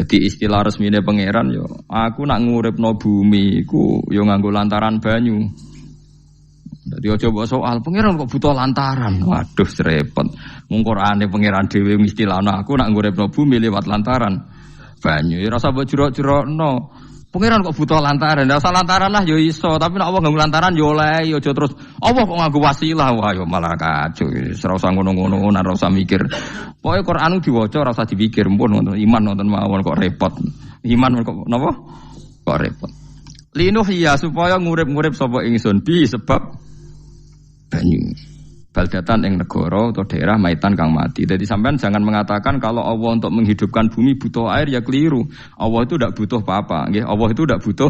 Jadi istilah resmine pangeran yo, aku nak nguripno bumi iku yo nganggo lantaran banyu. Dadi aja mbok soal pangeran kok butuh lantaran. Waduh repot. Mung Qur'ane pangeran dhewe istilahno aku nak nguripno bumi lewat lantaran banyu. Ya rasa mbok jero-jerokno. Pangeran kok butuh lantaran. Ora usah lantaran lah yo iso, tapi nek Allah nganggo lantaran yo oleh, yo aja terus Allah kok nganggo wasilah. Wah yo malah kacau. Ora usah ngono-ngono, ora usah mikir. Pokoke Quran diwaca ora usah dipikir, mpun wonten iman wonten mawon kok repot. Iman kok napa? Kok repot. Linuh ya supaya ngurip-ngurip sapa ingsun bi sebab banyu. Baldatan ing negara atau daerah maitan kang mati. Jadi sampean jangan mengatakan kalau Allah untuk menghidupkan bumi butuh air ya keliru. Allah itu tidak butuh apa-apa, nggih. Allah itu tidak butuh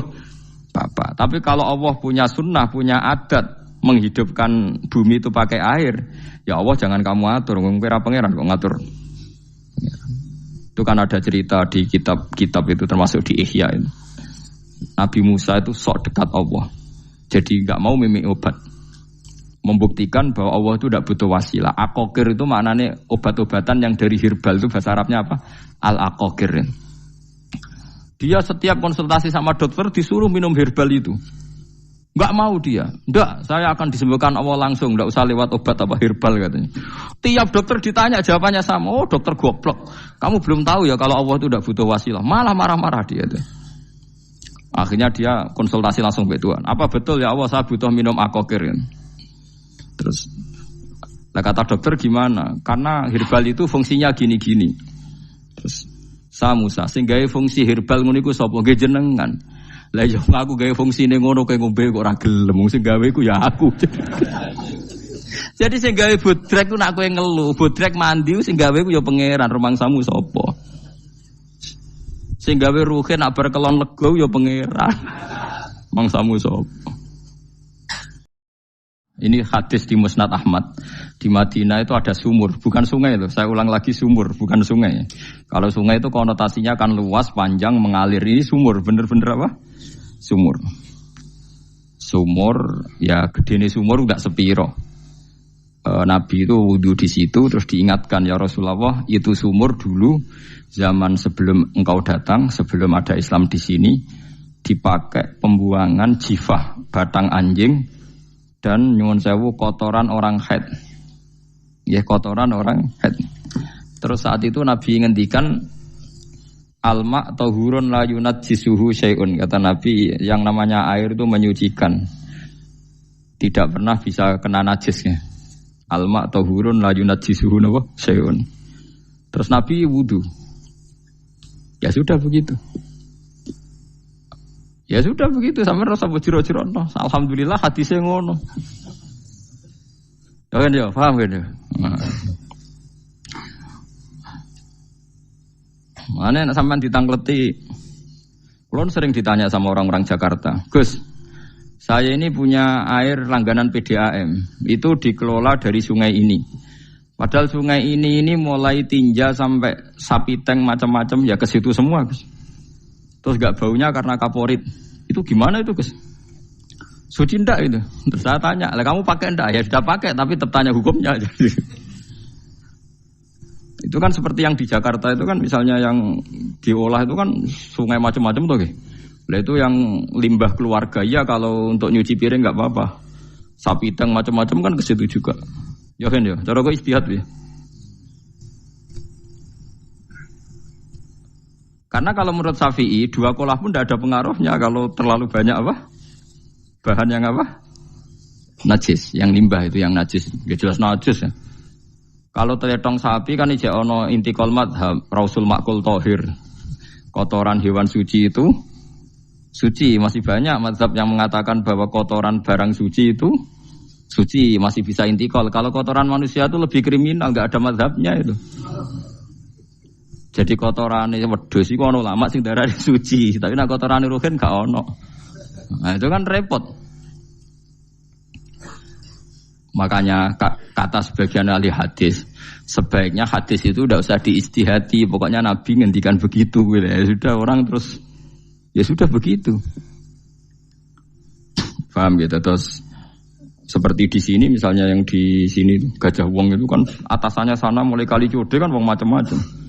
apa-apa. Tapi kalau Allah punya sunnah, punya adat menghidupkan bumi itu pakai air, ya Allah jangan kamu atur. Kira pangeran kok ngatur. Itu kan ada cerita di kitab-kitab itu termasuk di Ihya itu. Nabi Musa itu sok dekat Allah. Jadi enggak mau mimik obat. Membuktikan bahwa Allah itu tidak butuh wasilah. Aqaqir itu maknanya obat-obatan yang dari herbal itu bahasa Arabnya apa? Al-aqaqir. Dia setiap konsultasi sama dokter disuruh minum herbal itu. Enggak mau dia. Enggak, saya akan disembuhkan Allah langsung, enggak usah lewat obat apa herbal katanya. Tiap dokter ditanya jawabannya sama. Oh, dokter goblok. Kamu belum tahu ya kalau Allah itu tidak butuh wasilah. Malah marah-marah dia itu. Akhirnya dia konsultasi langsung ke Tuhan. Apa betul ya Allah saya butuh minum aqaqir? Terus kata dokter gimana? Karena herbal itu fungsinya gini-gini. Terus Musa sing gawe fungsi herbal ngono iku sapa? Nggih jenengan. Lah yo aku gawe fungsine ngono kowe ngombe kok ora gelem. Sing gawe iku ya aku. Jadi sing gawe bodrek ku nak kowe ngelu, bodrek mandi sing gawe ku ya pangeran, rumangsamu sapa? Sing gawe ruhe nak bar kelon lego ya pangeran. Mangsamu sapa? Ini hadis di Musnad Ahmad. Di Madinah itu ada sumur, bukan sungai loh. Saya ulang lagi sumur, bukan sungai. Kalau sungai itu konotasinya kan luas, panjang, mengalir. Ini sumur, bener-bener apa? Sumur. Sumur, ya gedene sumur enggak sepiro. Nabi itu wudu di situ, terus diingatkan ya Rasulullah, itu sumur dulu zaman sebelum engkau datang, sebelum ada Islam di sini, dipakai pembuangan jifah, batang anjing. Dan nyuwun sewu kotoran orang haid. Ya kotoran orang haid. Terus saat itu Nabi ngendikan alma tahurun la yunajjisuhu syai'un. Kata Nabi yang namanya air itu menyucikan. Tidak pernah bisa kena najisnya. Alma tahurun la yunajjisuhu syai'un. Terus Nabi wudu. Ya sudah begitu. Ya sudah begitu sampai rasa bujiro-jiro no. Alhamdulillah hadisnya ngono. Ya kan ya, paham kan ya? Mana sampean ditangkleti. Kulon sering ditanya sama orang-orang Jakarta, Gus, saya ini punya air langganan PDAM, itu dikelola dari sungai ini. Padahal sungai ini mulai tinja sampai sapi tank macam-macam ya ke situ semua, Gus. Terus gak baunya karena kaporit. Itu gimana itu, Gus? Suci ndak itu? Terus saya tanya, lah kamu pakai ndak? Ya sudah pakai, tapi tetap tanya hukumnya. Itu kan seperti yang di Jakarta itu kan misalnya yang diolah itu kan sungai macam-macam tuh, Gus. Lah itu yang limbah keluarga ya kalau untuk nyuci piring nggak apa-apa. Sapi tank macam-macam kan ke situ juga. Ya kan ya, cara kok istihad ya. Karena kalau menurut Syafi'i, dua kolah pun tidak ada pengaruhnya kalau terlalu banyak apa? Bahan yang apa? Najis, yang limbah itu yang najis. Ya jelas najis ya. Kalau teletong sapi kan ijak ono intikal madhab, Rasul Makul Tohir. Kotoran hewan suci itu suci, masih banyak madhab yang mengatakan bahwa kotoran barang suci itu suci, masih bisa intikal. Kalau kotoran manusia itu lebih kriminal, nggak ada madhabnya itu. Jadi kotorane wedhus iku ana ulama sing darani suci, tapi nek kotorane ruhin gak ono. Nah, itu kan repot. Makanya kata sebagian ahli hadis, sebaiknya hadis itu tidak usah diistihati, pokoknya Nabi ngendikan begitu gitu. Ya sudah orang terus ya sudah begitu. Paham gitu. Terus seperti di sini misalnya yang di sini Gajah Wong itu kan atasannya sana mulai kali code kan wong macam-macam.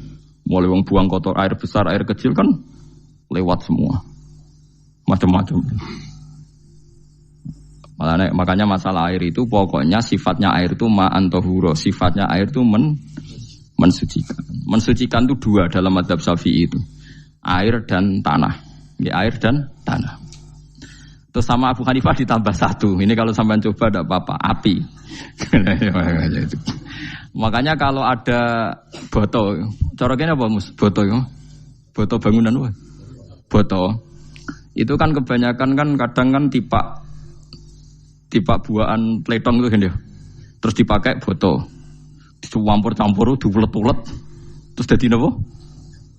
Mulai wong buang kotor air besar, air kecil kan lewat semua. Macam-macam. Makanya masalah air itu pokoknya sifatnya air itu ma'an tahura, sifatnya air itu mensucikan. Mensucikan itu dua dalam mazhab Syafi'i itu. Air dan tanah. Ya, air dan tanah. Terus sama Abu Hanifah ditambah satu. Ini kalau sampean coba tidak apa-apa, api. Makanya kalau ada boto, coroknya apa mus? Boto ya? Boto bangunan apa? Boto. Itu kan kebanyakan kan kadang kan tipak buahan pletong itu kan ya. Terus dipakai boto. Dicampur-campur, diulet-ulet. Terus jadi apa?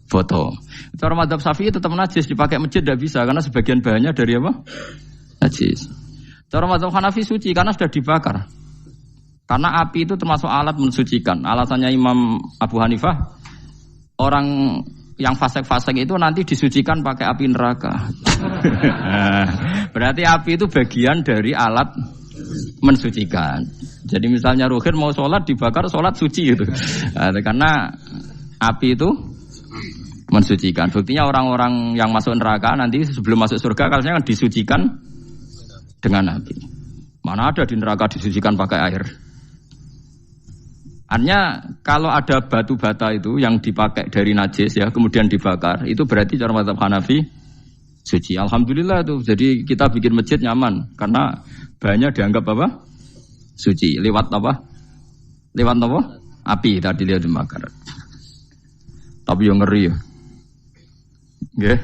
Boto. Cara mazhab Syafi'i tetap najis, dipakai masjid tidak bisa karena sebagian bahannya dari apa? Najis. Cara mazhab Hanafi suci karena sudah dibakar. Karena api itu termasuk alat mensucikan. Alasannya Imam Abu Hanifah, orang yang fasik-fasik itu nanti disucikan pakai api neraka. Berarti api itu bagian dari alat mensucikan. Jadi misalnya Ruhin mau sholat dibakar, sholat suci gitu. Karena api itu mensucikan. Buktinya orang-orang yang masuk neraka nanti sebelum masuk surga kalanya kan disucikan dengan api. Mana ada di neraka disucikan pakai air? Artinya kalau ada batu bata itu yang dipakai dari najis ya kemudian dibakar itu berarti cara mazhab Hanafi suci. Alhamdulillah itu. Jadi kita bikin masjid nyaman karena bahannya dianggap apa? Suci. Lewat apa? Lewat apa? Api tadi dia dibakar. Tapi yang ngeri ya. Nggih.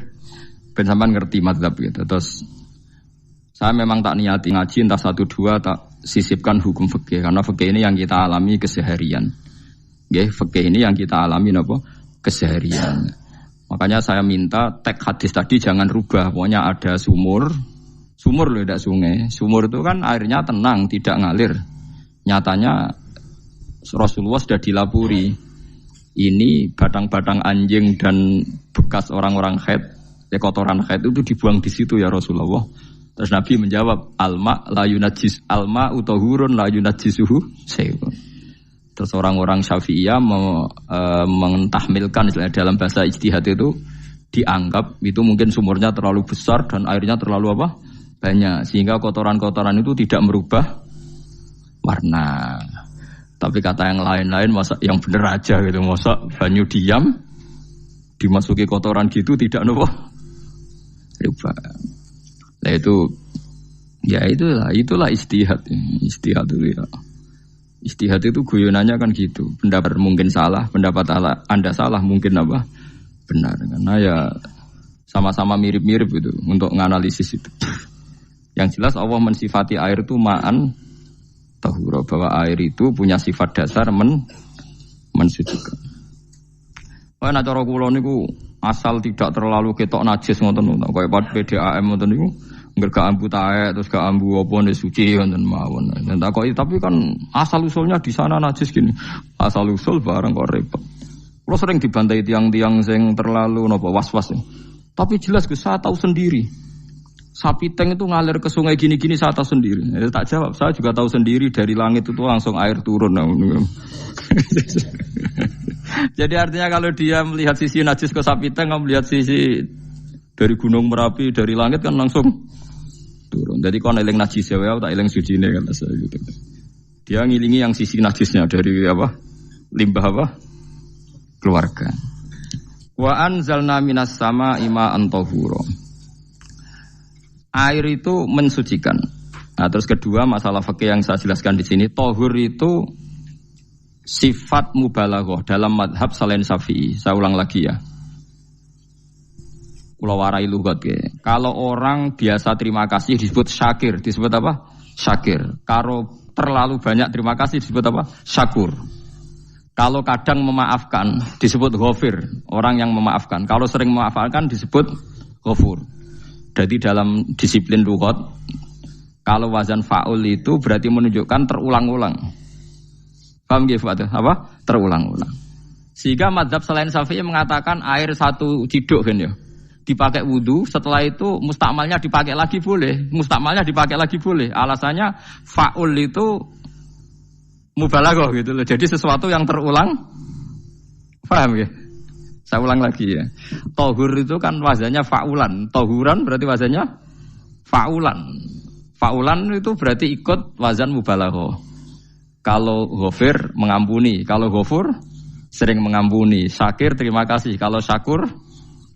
Ben sampean ngerti mazhab gitu. Terus saya memang tak niati ngaji entah 1-2 tak sisipkan hukum fikih karena fikih ini yang kita alami keseharian. Nggih, fikih ini yang kita alami napa? Keseharian. Makanya saya minta teks hadis tadi jangan rubah. Pokoknya ada sumur loh tidak sungai. Sumur itu kan airnya tenang, tidak ngalir. Nyatanya Rasulullah sudah dilapuri. Ini batang-batang anjing dan bekas orang-orang haid, kotoran haid itu dibuang di situ ya Rasulullah. Terus Nabi menjawab, alma la yunajjis alma utahurun la yunajjisuhu syai'un. Terus orang-orang Syafi'iyah mentahmilkan dalam bahasa ijtihad itu dianggap itu mungkin sumurnya terlalu besar dan airnya terlalu apa? Banyak sehingga kotoran-kotoran itu tidak merubah warna. Tapi kata yang lain-lain masa yang bener aja gitu, masa banyu diam dimasuki kotoran gitu tidak nopo rubah. Nah itu ya itulah istihad itu ya. Istihad itu guyonannya kan gitu. Pendapat mungkin salah, pendapat Anda salah mungkin apa? Benar. Karena ya sama-sama mirip-mirip gitu untuk menganalisis itu. Yang jelas Allah mensifati air itu ma'an tahura, bahwa air itu punya sifat dasar mensucikan. Wah nek cara kula niku asal tidak terlalu ketok najis ngoten kaya PDAM ngoten niku. Enggak gak ambu taek terus gak ambu apa nek suci wonten mawon. Tapi kan asal usulnya di sana najis gini. Asal usul barang kok repot. Kulo sering dibantai tiang-tiang sing terlalu napa was-was. Tapi jelas Gus saya tahu sendiri. Sapi teng itu ngalir ke sungai gini-gini saya tahu sendiri. Tak jawab, saya juga tahu sendiri dari langit itu langsung air turun. Jadi artinya kalau dia melihat sisi najis ke sapi teng, kamu melihat sisi dari gunung Merapi dari langit kan langsung turun. Jadi kalau eling najis ya, tak eling suci ini kan saya gitu. Dia ngilingi yang sisi najisnya dari apa? Limbah apa? Keluarga. Wa anzalna minas sama'i ma'an tahura. Air itu mensucikan. Nah, terus kedua masalah fikih yang saya jelaskan di sini, tahur itu sifat mubalaghah dalam madhab selain Syafi'i. Saya ulang lagi ya. Kula warai lugat ya. Kalau orang biasa terima kasih disebut syakir, disebut apa? Syakir. Kalau terlalu banyak terima kasih disebut apa? Syakur. Kalau kadang memaafkan disebut ghafir, orang yang memaafkan. Kalau sering memaafkan disebut ghafur. Jadi dalam disiplin lughat kalau wazan fa'ul itu berarti menunjukkan terulang-ulang. Paham nggih Pak? Apa? Terulang-ulang. Sehingga mazhab selain Syafi'i mengatakan air satu ciduk kan ya. Dipakai wudu, setelah itu mustakmalnya dipakai lagi boleh. Mustakmalnya dipakai lagi boleh. Alasannya fa'ul itu mubalaghah gitu loh. Jadi sesuatu yang terulang. Paham ya? Saya ulang lagi ya. Tohur itu kan wazannya fa'ulan. Tohuran berarti wazannya fa'ulan. Fa'ulan itu berarti ikut wazan mubalaghah. Kalau ghafir mengampuni, kalau ghafur sering mengampuni. Syakir terima kasih, kalau syakur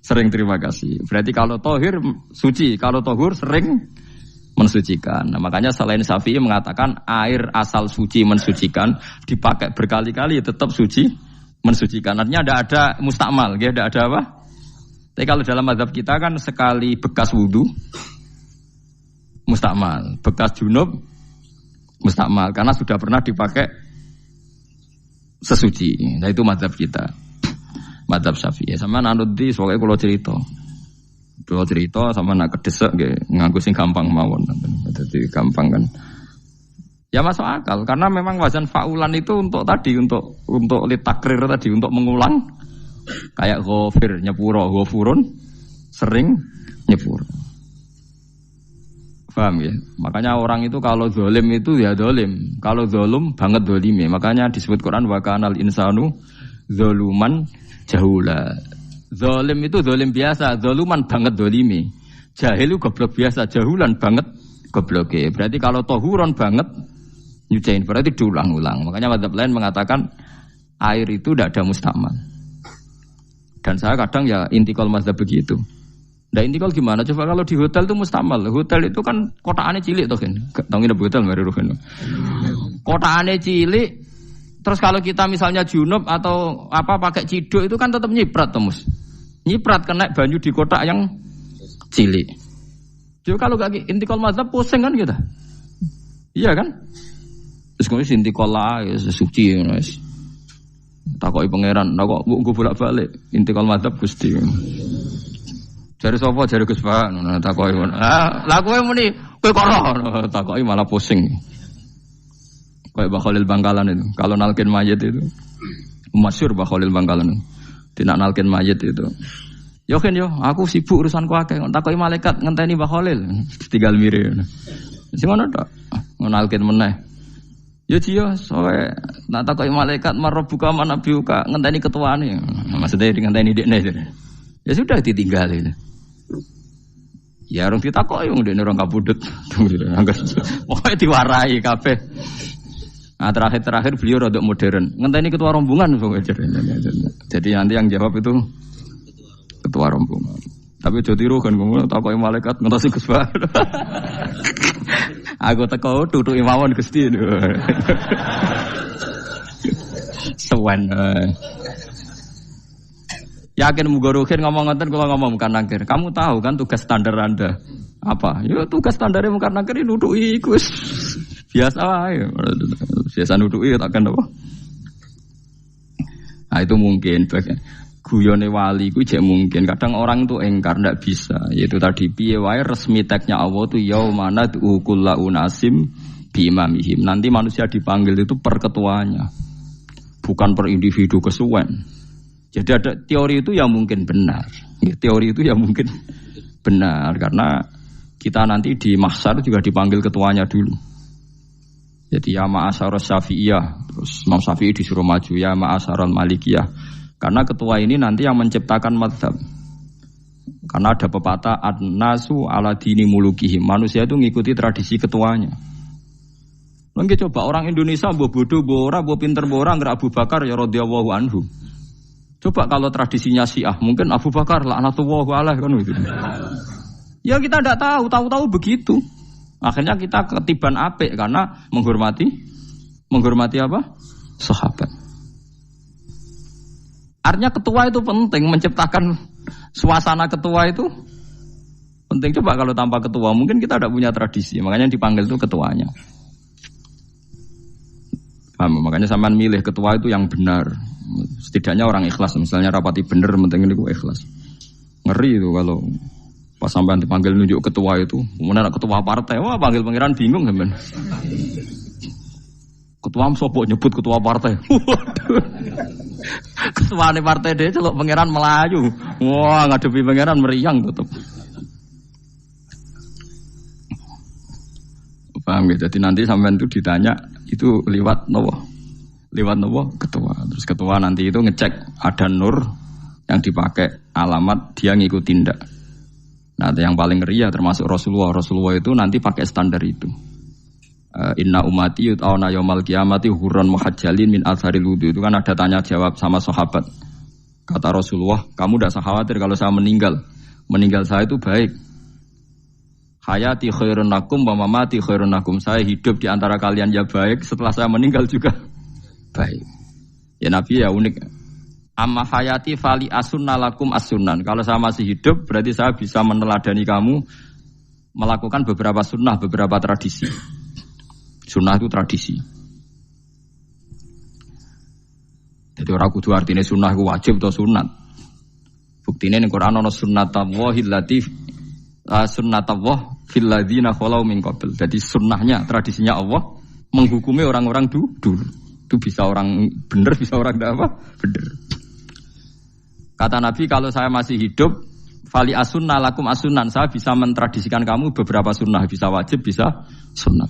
sering terima kasih. Berarti kalau tohir suci, kalau tohur sering mensucikan. Nah, makanya selain Syafi'i mengatakan air asal suci mensucikan dipakai berkali-kali tetap suci. Mensucikan, artinya ada mustakmal, ya, ada apa? Tapi kalau dalam mazhab kita kan sekali bekas wudu mustakmal, bekas junub mustakmal, karena sudah pernah dipakai sesuci. Nah itu mazhab kita, mazhab Syafi'i. Sama nanut di soalnya kalau cerita sama nak kedesek, nganggo sing gampang mawon, jadi gampang kan. Ya masuk akal karena memang wazan fa'ulan itu untuk tadi untuk litakrir tadi untuk mengulang kayak ghafir nyepuro ghafurun sering nyepuro. Paham ya? Makanya orang itu kalau zalim itu ya zalim, kalau zalum banget zalime. Makanya disebut Quran wa kanal insanu zaluman jahula. Zalim itu zalim biasa, zaluman banget zalime. Jahil itu goblok biasa, jahulan banget gobloke. Berarti kalau tohuron banget nyuciin berarti diulang-ulang. Makanya mazhab lain mengatakan air itu tidak ada mustakmal. Dan saya kadang ya intikal mazhab begitu. Nah intikal gimana? Coba kalau di hotel itu mustakmal. Hotel itu kan kotaannya cilik toh kan. Tahu nggak hotel mari ruhen. Kotaannya cilik. Terus kalau kita misalnya junub atau apa pakai ciduk itu kan tetap nyiprat temus. Nyiprat kena banyu di kotak yang cilik. Jadi kalau gak intikal mazhab pusing kan kita. Iya kan? Terus kemudian intikal lah ya suci guys. Takoki pangeran, kok mbok bolak-balik intikal mazhab Gusti. Jare sapa jare Gus Pak ngono takoki ngono. Lah kowe muni kowe kok ora takoki malah pusing. Kayak Mbah Khalil Bangkalan itu. Kalau nalkin mayit itu masyhur Mbah Khalil Bangkalan. Tidak nalkin mayit itu. Yo kan yo, aku sibuk urusanku akeh. Takoki malaikat ngenteni Mbah Khalil. Tinggal mire. Sing ngono tok. Nalkin meneh. Ya jiyo, soalnya nak takoki malaikat marabbuka manabiuka ngenteni ketuane. Maksudnya ngenteni dekne. Ya sudah ditinggalin. Ya orang ditakoki wong dekne orang kabudut. Pokoke diwarai kabeh. Nah terakhir beliau rada modern. Ngenteni ketua rombongan pokoknya. Jadi nanti yang jawab itu ketua rombongan. Tapi jadi tiru kan ngomong takoki malaikat ngentosi Gus Pak. Aku teko tutuki mawon Gusti. Sewen. Yakin mugorohin ngomong ngoten kula ngomong bukan nangkir. Kamu tahu kan tugas standar Anda apa? Ya tugas standarnya bukan nangkir nutuki iku. Biasa wae. Biasa nutuki takkan apa? Nah itu mungkin guyone wali ku jek mungkin kadang orang itu engkar ndak bisa yaitu tadi piye wae resmi teknya Allah tu yaumana kullu unasim bi imamihim nanti manusia dipanggil itu per ketuanya bukan per individu kesuwen jadi ada teori itu yang mungkin benar ya, teori itu yang mungkin benar karena kita nanti di mahsyar juga dipanggil ketuanya dulu jadi ya ma'asyarus syafi'iyah terus Imam Syafi'i disuruh maju ya ma'asyarul malikiyah karena ketua ini nanti yang menciptakan mazhab. Karena ada pepatah an-nasu ala dini mulukihim. Manusia itu ngikuti tradisi ketuanya. Lagi coba orang Indonesia mbok bodoh, mbok ora, mbok pinter, mbok ora nggak Abu Bakar ya radhiyallahu anhu. Coba kalau tradisinya Syiah, mungkin Abu Bakar laknatullahu alaihi kan gitu. Ya kita tidak tahu begitu. Akhirnya kita ketiban apik karena menghormati apa? Sahabat. Artinya ketua itu penting, menciptakan suasana ketua itu penting. Coba kalau tanpa ketua, mungkin kita tidak punya tradisi. Makanya yang dipanggil itu ketuanya. Paham? Makanya sampean milih ketua itu yang benar. Setidaknya orang ikhlas. Misalnya rapati benar, penting itu ikhlas. Ngeri itu kalau pas sampean dipanggil nunjuk ketua itu. Kemudian ketua partai, wah panggil pangeran bingung sampean. Ketua sopo nyebut ketua partai. Ketua ini partai dia celok pangeran Melayu. Wah ngadepi pangeran meriang tetap. Paham ya? Jadi nanti sampean itu ditanya itu lewat nopo ketua. Terus ketua nanti itu ngecek ada nur yang dipakai alamat dia ngikutin ndak. Nah, yang paling ngeri ya termasuk Rasulullah. Rasulullah itu nanti pakai standar itu. Inna umati yut'auna yaumal qiyamati hurran muhajjalin min atharil wudu. Itu kan ada tanya jawab sama sahabat. Kata Rasulullah, kamu tidak usah khawatir kalau saya meninggal. Meninggal saya itu baik. Hayati khairun lakum wa mamati khairun lakum. Saya hidup di antara kalian ya baik, setelah saya meninggal juga baik. Ya Nabi ya unik. Amma hayati fali asunna lakum as-sunan. Kalau saya masih hidup berarti saya bisa meneladani kamu melakukan beberapa sunnah, beberapa tradisi. Sunnah itu tradisi. Jadi orang kudu artinya sunnah itu wajib atau sunat. Buktinya di Quran ada sunnatallahi latif sunnatullah fil ladzina khalau min qabl. Jadi sunnahnya, tradisinya Allah menghukumi orang-orang dulu. Itu bisa orang benar, bisa orang tidak apa? Benar. Kata Nabi, kalau saya masih hidup, fali asunna lakum asunan, saya bisa mentradisikan kamu beberapa sunnah, bisa wajib, bisa sunnat.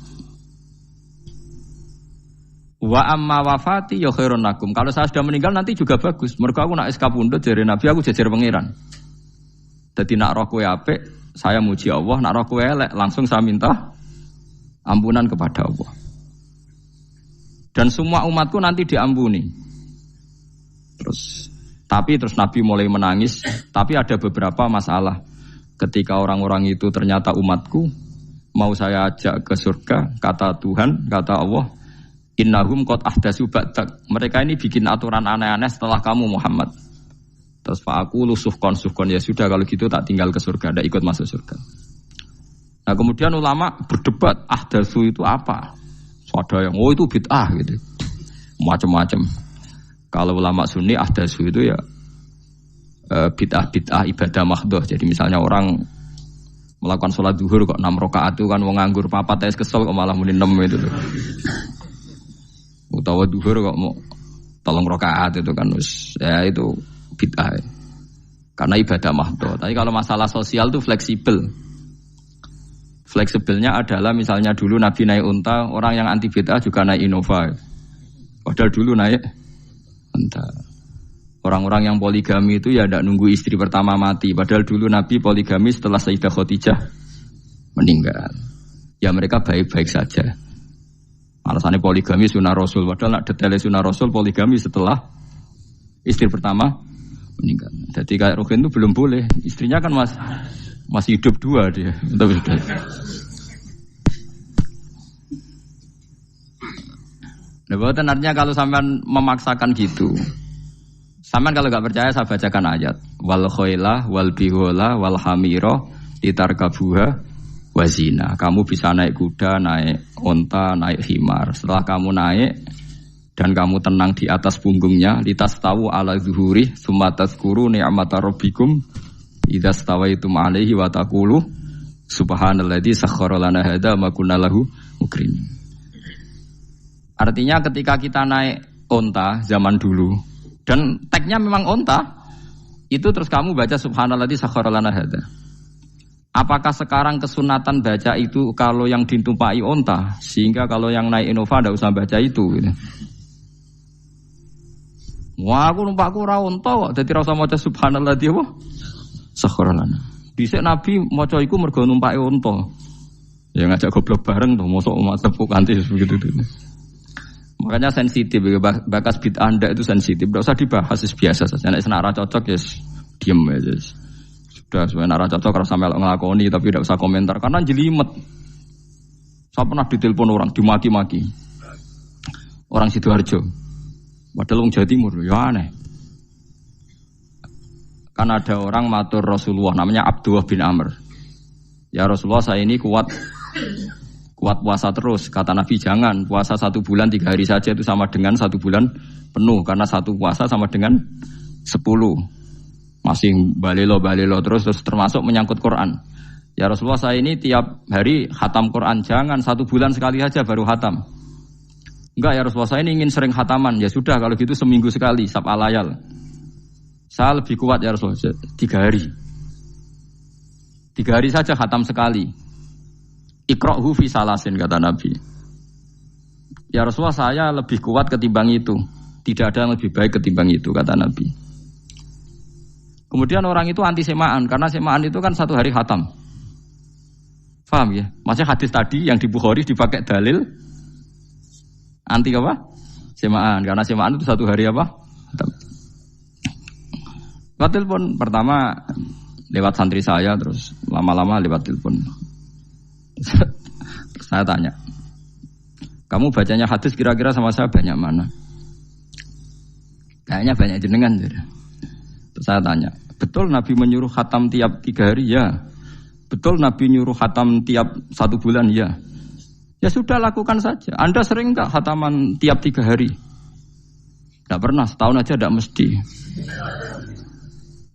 Wa amma wafati ya khairun lakum. Kalau saya sudah meninggal nanti juga bagus. Mergo aku nak SK pundhut jare Nabi, aku jejer pangeran. Dadi nak roh kowe apik, saya muji Allah, nak roh kowe elek, langsung saya minta ampunan kepada Allah. Dan semua umatku nanti diampuni. Tapi terus Nabi mulai menangis. Tapi ada beberapa masalah. Ketika orang-orang itu ternyata umatku, mau saya ajak ke surga, kata Tuhan, kata Allah, innahum qad ahdatsu ba'dak. Mereka ini bikin aturan aneh-aneh setelah kamu Muhammad. Terus Pak aku suhkon ya sudah kalau gitu tak tinggal ke surga, tidak ikut masuk surga. Nah kemudian ulama berdebat ahdatsu itu apa? Ada yang itu bid'ah gitu, macam-macam. Kalau ulama Sunni ahdatsu itu ya bid'ah ibadah mahdhah. Jadi misalnya orang melakukan sholat zuhur kok 6 rakaat itu kan wong nganggur papat es kesel kok malah muni 6 itu loh. Utawa zuhur kok mau 3 rakaat itu kan ya itu bid'ah. Karena ibadah mahdhah. Tapi kalau masalah sosial itu fleksibel. Fleksibelnya adalah misalnya dulu Nabi naik unta, orang yang anti bid'ah juga naik Innova. Padahal dulu naik unta. Orang-orang yang poligami itu ya tidak nunggu istri pertama mati. Padahal dulu Nabi poligami setelah Sayyidah Khadijah meninggal. Ya mereka baik-baik saja. Alasannya poligami sunnah Rasul. Padahal nak detailnya sunnah Rasul poligami setelah istri pertama meninggal. Jadi kayak Ruhin itu belum boleh. Istrinya kan masih hidup 2 dia. Nah, bahkan artinya kalau sampean memaksakan gitu, sampean kalau nggak percaya saya bacakan ayat. Wal khailah wal bihola wal hamira litarkabuha wazina. Kamu bisa naik kuda, naik onta, naik himar. Setelah kamu naik dan kamu tenang di atas punggungnya, litastawu ala zuhuri tsumma tazkuru ni'mata rabbikum idza stawaitum alaihi wa taqulu subhanalladzi sakhkhara lana hadza ma kunna lahu mukrim. Artinya ketika kita naik onta zaman dulu dan tagnya memang onta, itu terus kamu baca subhanalladzi sakhkhara lana hadza. Apakah sekarang kesunatan baca itu kalau yang ditumpai onta, sehingga kalau yang naik Innova tidak usah baca itu gitu. Wah, aku numpakku ora onta kok, dadi ora usah maca subhanalladzi apa? Sakhkhara lana. Dhisik Nabi maca iku mergo numpake onta. Ya ngajak goblok bareng to, mosok umat tepuk kanthi begitu itu. Makanya sensitif, bakas bid'ah Anda itu sensitif. Tidak usah dibahas, biasa saja. Nek senara cocok ya diem aja. Sudah, senara cocok kalau sampai ngelakoni tapi tidak usah komentar karena jelimet. Saya pernah ditelepon orang, dimaki-maki. Orang Sidoarjo. Padahal orang Jawa Timur, ya aneh. Kan ada orang matur Rasulullah, namanya Abdullah bin Amr. Ya Rasulullah, saya ini kuat puasa terus. Kata Nabi jangan, puasa 1 bulan 3 hari saja itu sama dengan 1 bulan penuh. Karena 1 puasa sama dengan 10. Masih balelo terus termasuk menyangkut Quran. Ya Rasulullah, saya ini tiap hari khatam Quran. Jangan 1 bulan sekali saja baru khatam. Enggak ya Rasulullah, saya ini ingin sering khataman. Ya sudah kalau gitu seminggu sekali, sab'al layal. Saya lebih kuat ya Rasulullah, 3 hari. 3 hari saja khatam sekali. Iqra'hu fi salasin, kata Nabi. Ya Rasulullah, saya lebih kuat ketimbang itu. Tidak ada yang lebih baik ketimbang itu, kata Nabi. Kemudian orang itu anti semaan karena semaan itu kan 1 hari khatam. Paham ya? Maksudnya hadis tadi yang di Bukhari dipakai dalil anti apa? Semaan karena semaan itu 1 hari apa? Khatam. Lewat telepon pertama lewat santri saya, terus lama-lama lewat telepon. Saya tanya, kamu bacanya hadis kira-kira sama saya banyak mana? Kayaknya banyak jenengan. Terus saya tanya, betul Nabi menyuruh khatam tiap 3 hari? Ya. Betul Nabi nyuruh khatam tiap 1 bulan? Ya. Ya sudah, lakukan saja. Anda sering tak khataman tiap 3 hari? Tidak pernah, setahun aja tidak mesti.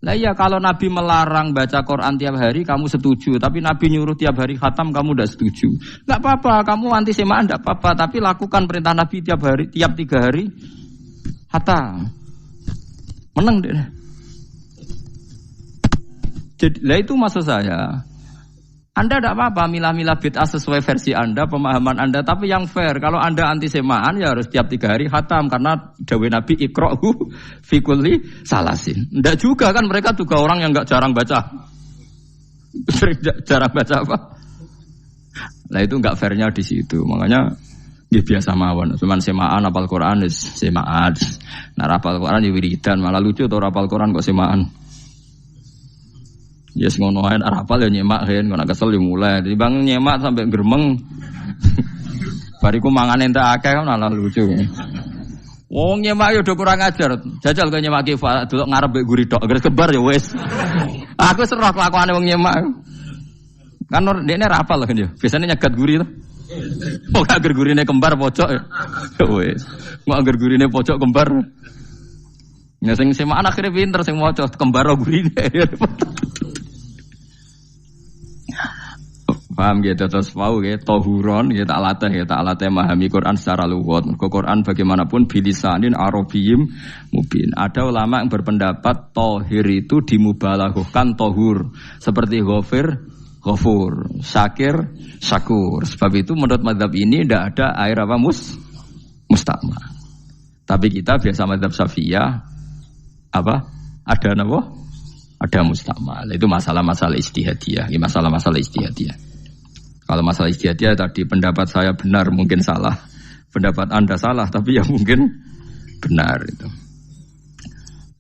Lah iya, kalau Nabi melarang baca Quran tiap hari kamu setuju, tapi Nabi nyuruh tiap hari khatam kamu tidak setuju. Enggak apa-apa, kamu anti semaan enggak apa-apa, tapi lakukan perintah Nabi tiap 3 hari khatam. Menang deh. Jadi, lah itu maksud saya. Anda tidak apa-apa milah-milah bid'ah sesuai versi Anda, pemahaman Anda, tapi yang fair. Kalau Anda anti semaan ya harus tiap 3 hari khatam karena dawuh Nabi iqra'hu fi kulli salasin. Enggak juga kan, mereka juga orang yang enggak jarang baca. Jarang baca apa? Nah itu enggak fairnya di situ. Makanya ya biasa mawon. Cuman semaan hafal Quran semaan. Nah hafal Quran ya wiridan, malah lucu tuh hafal Quran kok semaan. Ya yes, ngono ae arapal ya nyemak kan, kok kesel ya mulai. Di bang nyemak sampai geremeng. Bariku mangan entek akeh kan ala lucu. Wong nyemak yo do kurang ajar. Jajal kok nyemak ki delok ngarep mbek guri tok, gres kebar ya wis. Aku serah kelakuane wong nyemak. Kan dekne ra apal kan yo. Biasane nyegat guri to. Kok agar gurine kembar pojok ya. Wis. Kok agar gurine pojok kembar. Ya sing semak akhire pinter sing maca kembar gurine. Paham gitu, terus mau gitu, tohuron gitu, tak latih memahami Quran secara luwat. Quran bagaimanapun bilisanin arabiyim mubin. Ada ulama yang berpendapat tohir itu dimubalaghahkan tohur, seperti ghafur, syakir, syakur. Sebab itu menurut mazhab ini tidak ada air apa musta'mal. Tapi kita biasa mazhab Syafi'iyah apa? Ada apa? Ada musta'mal. Itu masalah-masalah ijtihadiyah, masalah-masalah ijtihadiyah. Kalau masalah ijtihadiyah tadi pendapat saya benar, mungkin salah. Pendapat Anda salah, tapi ya mungkin benar itu.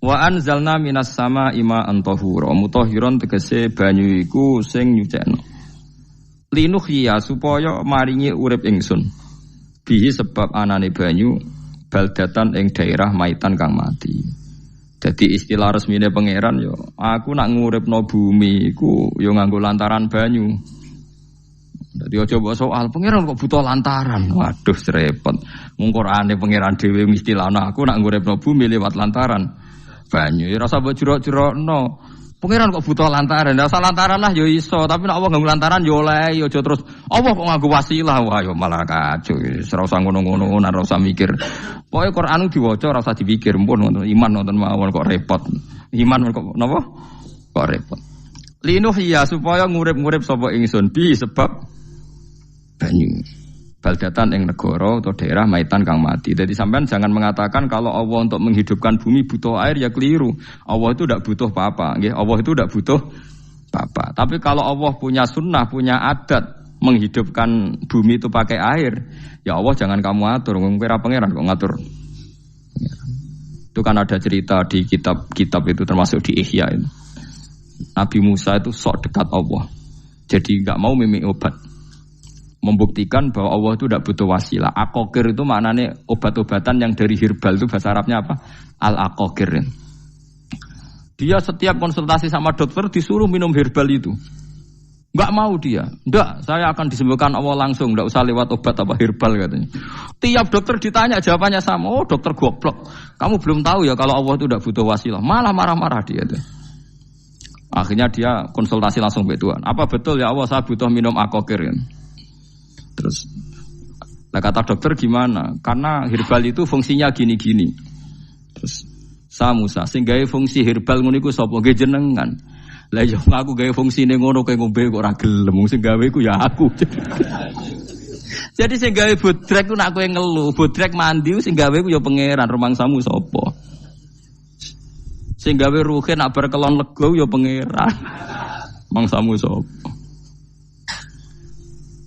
Wa anzalna minas sama ima antahura. Mutahhiron tegese banyu iku sing nyucekno. Linuhya supaya maringi urip ingsun. Bihi sebab anane banyu baldatan ing daerah maitan kang mati. Jadi istilah resmine pangeran yo, aku nak nguripno bumi iku yo nganggo lantaran banyu. Dadi aja mbok soal pangeran kok butuh lantaran. Waduh repot. Mung Qur'ane pangeran dhewe istilahna aku nak nguripno bumi lewat lantaran banyu. Ya rasa mbok jurok-jurokno. Pangeran kok butuh lantaran. Lah lantaran lah yo iso, tapi nek Allah nganggo lantaran yo oleh, yo aja terus Allah kok nganggo wasilah. Wah yo malah kacau. Ora usah ngono-ngono, ora usah mikir. Pokoke Qur'an diwaca ora usah dipikir, pun wonten iman wonten mawon kok repot. Iman kok napa? Kok repot. Linuhya supaya ngurip-ngurip sapa ingsun bi sebab banyu. Baldatan ing negara atau daerah maitan kang mati. Jadi sampean jangan mengatakan kalau Allah untuk menghidupkan bumi butuh air, ya keliru. Allah itu tidak butuh apa-apa, nggih. Allah itu tidak butuh apa-apa. Tapi kalau Allah punya sunnah, punya adat menghidupkan bumi itu pakai air, ya Allah jangan kamu atur, kira pangeran kok ngatur. Itu kan ada cerita di kitab-kitab itu termasuk di Ihya itu. Nabi Musa itu sok dekat Allah. Jadi enggak mau mimik obat. Membuktikan bahwa Allah itu tidak butuh wasilah. Aqaqir itu maknanya obat-obatan yang dari herbal itu bahasa Arabnya apa? Al-aqaqir. Dia setiap konsultasi sama dokter disuruh minum herbal itu. Enggak mau dia. Enggak, saya akan disembuhkan Allah langsung, enggak usah lewat obat apa herbal katanya. Tiap dokter ditanya jawabannya sama. Oh, dokter goblok. Kamu belum tahu ya kalau Allah itu tidak butuh wasilah. Malah marah-marah dia tuh. Akhirnya dia konsultasi langsung ke Tuhan. Apa betul ya Allah saya butuh minum aqaqir? Terus lah kata dokter gimana? Karena herbal itu fungsinya gini-gini. Terus Musa sing gawe fungsi herbal ngono iku sapa? Nggih jenengan. Lah yo aku gawe fungsine ngono kowe ngombe kok ora gelem. Sing gawe iku ya aku. Jadi sing gawe bodrek ku nak kowe ngeluh, bodrek mandi sing gawe ku ya pangeran, rumangsamu sapa? Sing gawe ruhin nak bar kelon lego ya pangeran. Mangsamu sapa?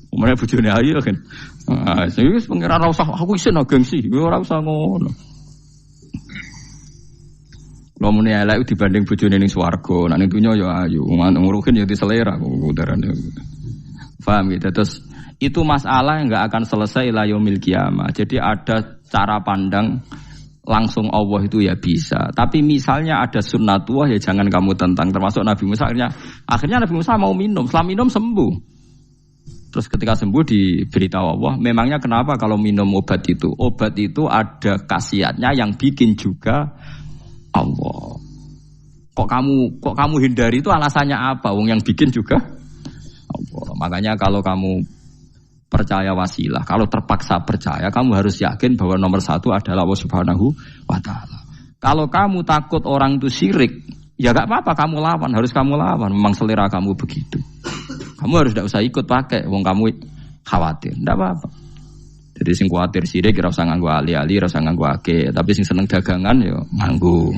Umane bojone ayu kan. Ah, sing wis pangeran ora usah aku isin gengsi, ora usah ngono. Lha muni elek dibanding bojone ning swarga, nek ning donya ya ayu, nguruhin ya diselera udarane. Paham gitu. Terus itu masalah yang enggak akan selesai ila yaumil qiyamah. Jadi ada cara pandang langsung Allah itu ya bisa. Tapi misalnya ada sunnatullah ya jangan kamu tentang. Termasuk Nabi Musa akhirnya Nabi Musa mau minum. Setelah minum sembuh. Terus ketika sembuh diberitahu Allah, memangnya kenapa kalau minum obat itu? Obat itu ada khasiatnya yang bikin juga Allah. Kok kamu hindari itu alasannya apa? Wong yang bikin juga Allah. Makanya kalau kamu percaya wasilah, kalau terpaksa percaya, kamu harus yakin bahwa nomor satu adalah Allah Subhanahu wa Ta'ala. Kalau kamu takut orang itu syirik, ya gak apa-apa, kamu lawan, harus kamu lawan. Memang selera kamu begitu. Kamu harus tidak usah ikut pakai, wong kamu khawatir, tidak apa-apa. Jadi sing khawatir syirik, ora usah nganggo ali-ali, ora usah nganggo ake. Tapi sing seneng dagangan, ya nganggo.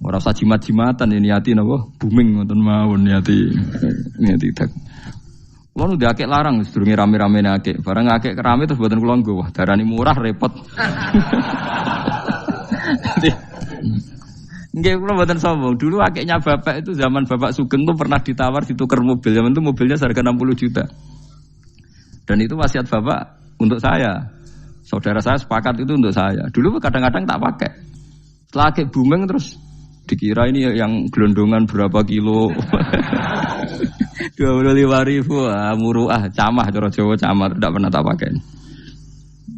Ora usah jimat-jimatan, ini niati napa? Booming ngoten mawon niati tak. Kulo udah akeh larang sedurunge rame-rame akeh. Barang akeh kerame terus mboten kula nggo. Wah, darani murah repot. Nggih kula mboten sombong. Dulu akehnya bapak itu zaman Bapak Sugeng tuh pernah ditawar ditukar mobil. Zaman itu mobilnya harga 60 juta. Dan itu wasiat Bapak untuk saya. Saudara saya sepakat itu untuk saya. Dulu kadang-kadang tak pakai. Setelah akeh booming terus dikira ini yang gelondongan berapa kilo. 25.000 muruah camah cara Jawa camah tidak pernah tak pakai.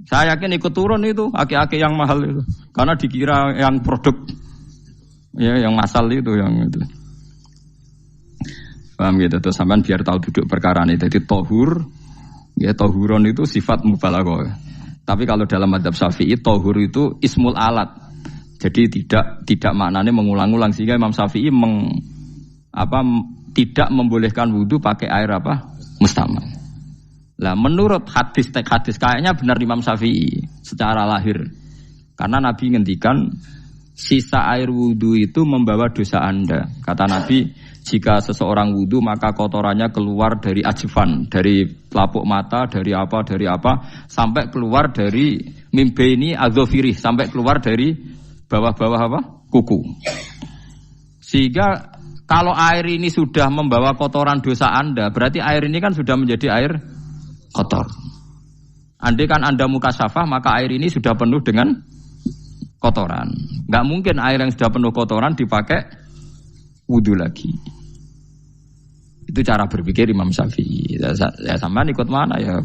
Saya yakin ikut turun itu aki-aki yang mahal itu karena dikira yang produk ya yang masal itu yang itu. Paham gitu terus sampean biar tahu duduk perkara ini. Jadi tohur ya tohuron itu sifat mubalaghah. Tapi kalau dalam mazhab Syafi'i tohur itu ismul alat. Jadi tidak maknanya mengulang-ulang sehingga Imam Syafi'i tidak membolehkan wudu pakai air mustamal. Lah menurut hadis kayaknya benar Imam Syafi'i secara lahir. Karena Nabi ngendikan sisa air wudu itu membawa dosa Anda. Kata Nabi, jika seseorang wudu maka kotorannya keluar dari ajfan, dari pelapuk mata, dari apa sampai keluar dari mimbaini adzofirih, sampai keluar dari bawah kuku. Sehingga kalau air ini sudah membawa kotoran dosa Anda, berarti air ini kan sudah menjadi air kotor. Andai kan Anda mukasyafah, maka air ini sudah penuh dengan kotoran. Enggak mungkin air yang sudah penuh kotoran dipakai wudu lagi. Itu cara berpikir Imam Syafi'i. Ya sampean ikut mana ya?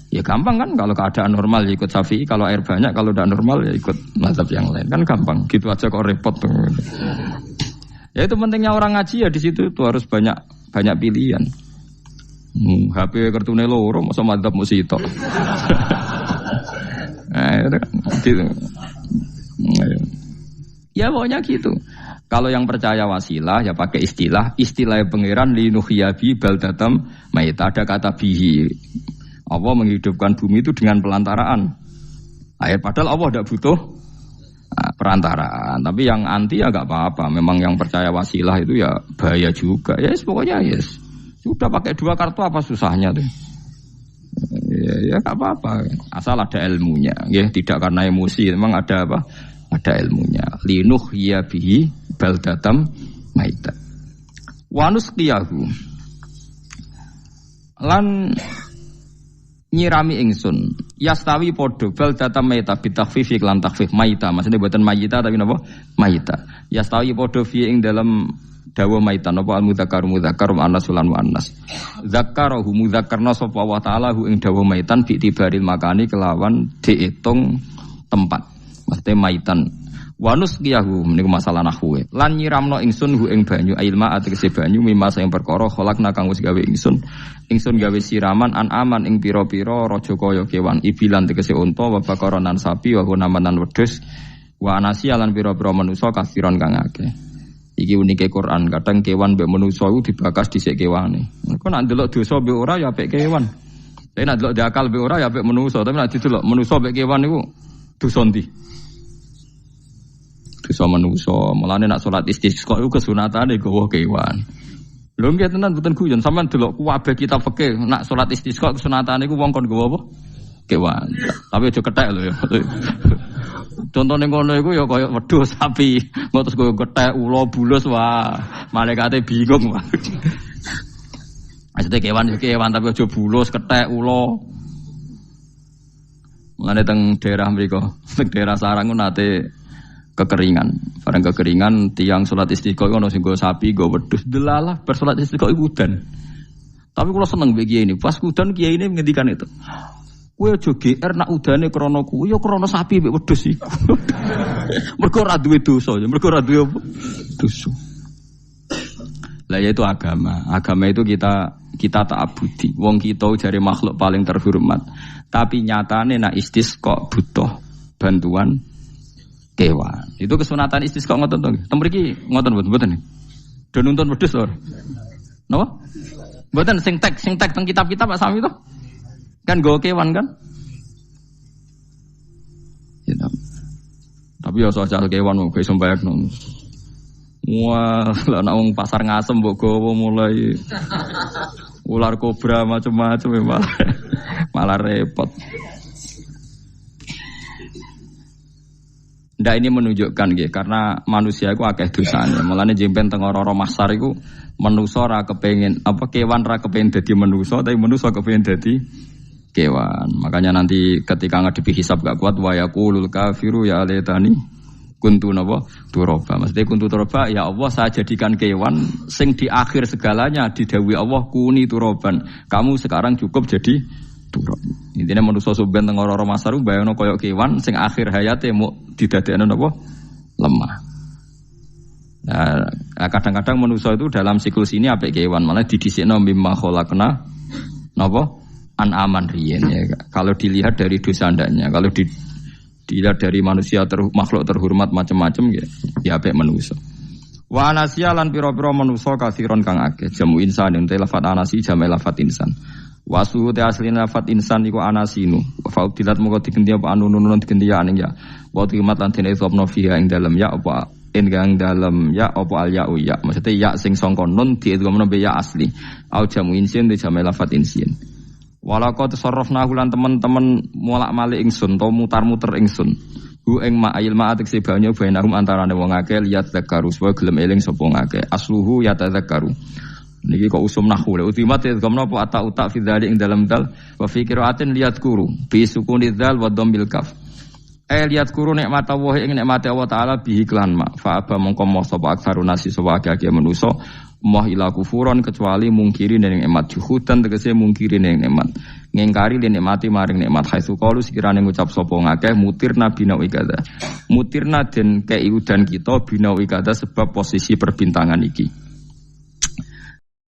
Ya gampang kan kalau keadaan normal ya ikut Syafi'i, kalau air banyak, kalau tidak normal ya ikut mazhab yang lain. Kan gampang. Gitu aja kok repot tuh. Ya itu pentingnya orang ngaji ya di situ tuh harus banyak pilihan. HP kartune loro masa madzhab musito. Gitu. Ya pokoknya gitu. Kalau yang percaya wasilah ya pakai istilah pangeran linuhyabi baldatam mayit. Ada kata bihi. Allah menghidupkan bumi itu dengan pelantaraan air. Padahal Allah tidak butuh perantaraan. Tapi yang anti ya gak apa-apa. Memang yang percaya wasilah itu ya bahaya juga. Yes, pokoknya yes. Sudah pakai 2 kartu apa susahnya tuh? Ya gak apa-apa. Asal ada ilmunya. Ya tidak karena emosi. Memang ada apa? Ada ilmunya. Linuh ya bihi baldatam maita. Wanus qiyahu. Lan nyirami ingsun yastawi podo baldatam maita bitakhfif lan takhfif maita. Maksudnya buatan mayita tapi napa? Maita. Yastawi podo fi ing dalam dawa maita napa al-mudzakkar muannas lan muannas. Zakkarahu mudzakkarna sapa wa ta'ala hu ing dawa maitan bi tibaril makani kelawan diitung tempat. Maksudnya maitan. Wanus qiyahu meniku masalah nahwu. Lan nyiramno ingsun hu ing banyu ilma ategese banyu mimma sing perkara kholakna kang wis gawe ingsun gawe siraman aman ing pira-pira raja kaya kewan ibilan tegese unta wa bakaronan sapi wa hunamanan wedhus wa anasi lan pira-pira manusa kasiron kang akeh. Iki unike Quran, kadang kewan mbek manusa iku dibakas dhisik kewane. Engko nek ndelok dosa mbek ora ya apik kewan. Tapi nek ndelok diakal mbek ora ya apik manusa, tapi nek didelok manusa mbek kewan iku dosa ndi? dosa manusa. Mulane nak salat istisqa iku kesunatane gawa kewan. Lho nggih tenan mboten guyon, sampean delok kabeh kitab fikih nak salat istisqa kesunatane iku wong kon gawa apa? Kewan. Tapi aja kethek lho ya. Contone ngono iku ya kaya wedhus sapi, ngotos kaya kethek ula bulus wah, malaikate bingung wah. Maksudnya kewan tapi aja bulus kethek ula. Mulane teng daerah mriku, teng daerah sarang nate kekeringan. Bareng kekeringan tiang salat istisqa ono sing go sapi, go wedhus. Delalah bar salat istisqa iku udan. Tapi kula seneng mbek kiai ini. Pas udan kiai ini ngendikan itu. Kowe aja GR nak udane krana kuwi ya krana sapi mbek wedhus iku. Mergo ora duwe dosa, mergo ora duwe apa? Dosa. Lah yaitu agama. Agama itu kita ta'abudi. Wong kita jare makhluk paling terhormat. Tapi nyatane nak istisqa butuh bantuan kewan. Itu kesunatan istisqa ngoten to. Tem mriki ngoten mboten. Do nuntun wedhus ora? Napa? Mboten sing tek teng kitab-kitab Pak Sami to. Kan go kewan kan? Ya, tapi ya soal kewan mau iso mbayakno. Wah, lah nek wong pasar ngasem mbok gowo mulai ular kobra macam-macam malah repot. Ndak ini menunjukkan nggih karena manusia iku akeh dosane. Mulane jempen teng ora-ora mahsar iku manusa ora kepengin apa kewan ora kepengin dadi manusa tapi manusa kepengin dadi kewan. Makanya nanti ketika ngadepi hisab gak kuat wa yaqulul kafiru ya laitani kuntu napa turaba. Maksudnya kuntu turaba ya Allah saya jadikan kewan sing di akhir segalanya didhawuhi Allah kuni turaban. Kamu sekarang cukup jadi turab. Intine manusa sampeyan teng ora-ora masaru bayangno kaya kewan sing akhir hayate mau didadekno napa lemah. Nah, kadang-kadang manusa itu dalam siklus ini apik kewan malah didhisikno mimma khalaqna napa an-aman riyen ya. Kalau dilihat dari dosa ndaknya, kalau dilihat dari manusia makhluk terhormat macam-macam ya apik manusia. Wa anasiya lan pira-pira manusia kasiron kang akeh. Jamu insan ente lafat anasi jamu lafat insan. Wasuhu te asline lafat insan iku anasinu. Faudilat moko digenti apa anunun digenti aning ya. Wa timat lan dene sopno fiha ing dalem ya apa ing dalem ya apa al ya ya. Maksudnya ya sing sangka nun diidghamno be ya asli. Au jamu insin te jamu lafat insin. Walaqad tasarrafna lan teman-teman molak-malik ingsun to mutar-muter ingsun. Hu ing ma'il ma'atik sebanya bainahum antarane wong akeh liat zakaru supaya gelem eling sapa ngakeh. Asluhu ya tadzakaru. Niki kok usum nahwu le ultimat ya gamna apa ata uta fi dzalik ing dalam dal wa fi qiraatin liat kuru bi sukuni dzal wa dhammil kaf. Liat kuru nikmat Allah ing nikmat Allah taala bihi klan ma fa aba mongko moh sapa aksarun nasi sapa akeh manusa moh ila kufuron kecuali mungkiri ning nikmat juhudan tegese mungkiri ning nikmat ngingkari ning nikmati maring nikmat haitsu qalu sekirane ngucap sapa ngakeh mutirna binau ikada mutirna den kei udan kita binau ikada sebab posisi perbintangan iki